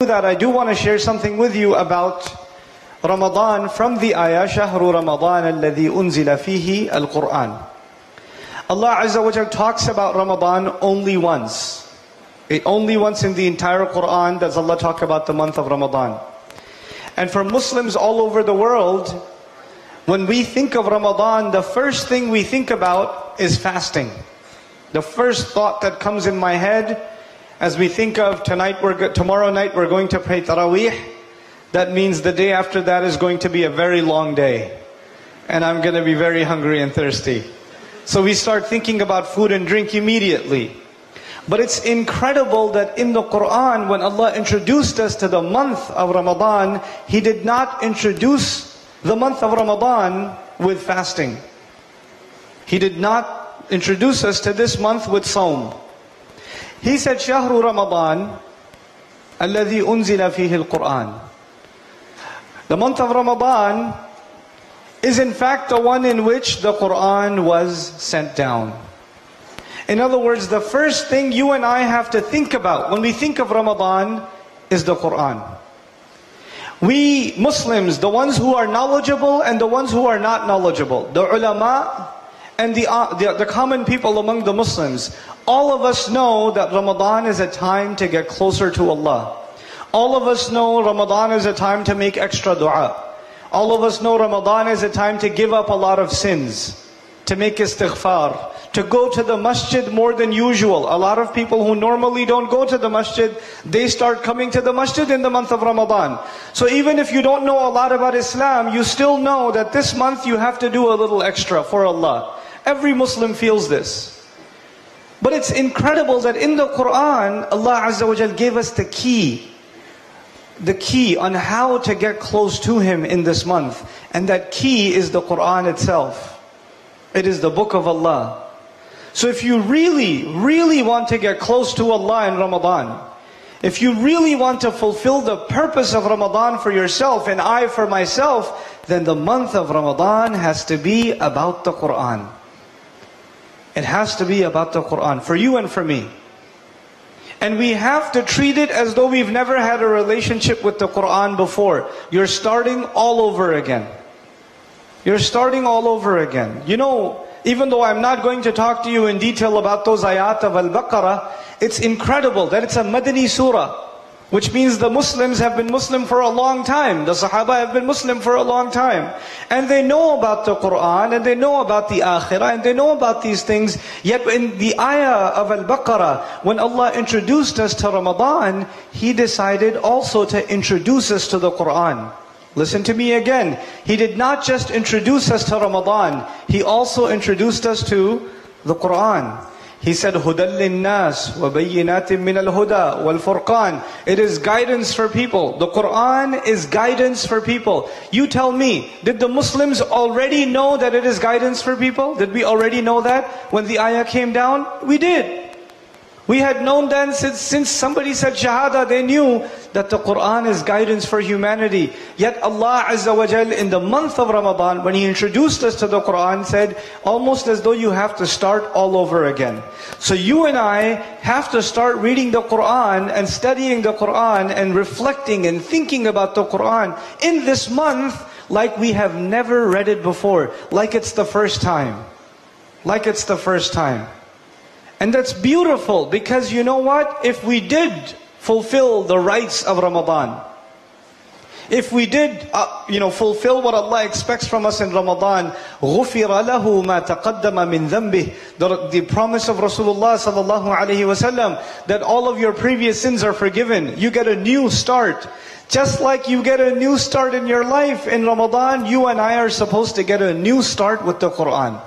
that, I do want to share something with you about Ramadan from the ayah, شَهْرُ رَمَضَانَ الَّذِي أُنزِلَ فِيهِ الْقُرْآنِ. Allah Azza wa Jal talks about Ramadan only once. Only once in the entire Quran does Allah talk about the month of Ramadan. And for Muslims all over the world, when we think of Ramadan, the first thing we think about is fasting. The first thought that comes in my head as we think of tomorrow night we're going to pray Taraweeh, that means the day after that is going to be a very long day. And I'm going to be very hungry and thirsty. So we start thinking about food and drink immediately. But it's incredible that in the Quran, when Allah introduced us to the month of Ramadan, He did not introduce the month of Ramadan with fasting. He did not introduce us to this month with Sawm. He said, شَهْرُ رَمَضَانَ الَّذِي أُنزِلَ فِيهِ الْقُرْآنِ. The month of Ramadan is in fact the one in which the Quran was sent down. In other words, the first thing you and I have to think about when we think of Ramadan is the Quran. We Muslims, the ones who are knowledgeable and the ones who are not knowledgeable, the ulama and the common people among the Muslims, all of us know that Ramadan is a time to get closer to Allah. All of us know Ramadan is a time to make extra dua. All of us know Ramadan is a time to give up a lot of sins, to make istighfar, to go to the masjid more than usual. A lot of people who normally don't go to the masjid, they start coming to the masjid in the month of Ramadan. So even if you don't know a lot about Islam, you still know that this month you have to do a little extra for Allah. Every Muslim feels this. But it's incredible that in the Quran, Allah Azza wa Jal gave us the key on how to get close to Him in this month. And that key is the Quran itself. It is the book of Allah. So if you really, really want to get close to Allah in Ramadan, if you really want to fulfill the purpose of Ramadan for yourself and I for myself, then the month of Ramadan has to be about the Quran. It has to be about the Quran, for you and for me. And we have to treat it as though we've never had a relationship with the Quran before. You're starting all over again. You're starting all over again. You know, even though I'm not going to talk to you in detail about those ayat of Al-Baqarah, it's incredible that it's a Madani surah, which means the Muslims have been Muslim for a long time. The Sahaba have been Muslim for a long time. And they know about the Quran, and they know about the Akhirah, and they know about these things. Yet in the ayah of Al-Baqarah, when Allah introduced us to Ramadan, He decided also to introduce us to the Quran. Listen to me again. He did not just introduce us to Ramadan, He also introduced us to the Quran. He said, هُدًى لِلنَّاسِ وَبَيِّنَاتٍ مِّنَ الْهُدَى وَالْفُرْقَانِ. It is guidance for people. The Quran is guidance for people. You tell me, did the Muslims already know that it is guidance for people? Did we already know that when the ayah came down? We did. We had known then since somebody said Shahada, they knew that the Quran is guidance for humanity. Yet Allah Azza wa Jal in the month of Ramadan, when He introduced us to the Quran, said almost as though you have to start all over again. So you and I have to start reading the Quran and studying the Quran and reflecting and thinking about the Quran in this month like we have never read it before, like it's the first time. Like it's the first time. And that's beautiful, because you know what? If we did fulfill the rights of Ramadan, if we did fulfill what Allah expects from us in Ramadan, غُفِرَ لَهُ مَا تَقَدَّمَ مِنْ ذَنْبِهِ, the promise of Rasulullah sallallahu alaihi wasallam, that all of your previous sins are forgiven. You get a new start. Just like you get a new start in your life in Ramadan, you and I are supposed to get a new start with the Quran.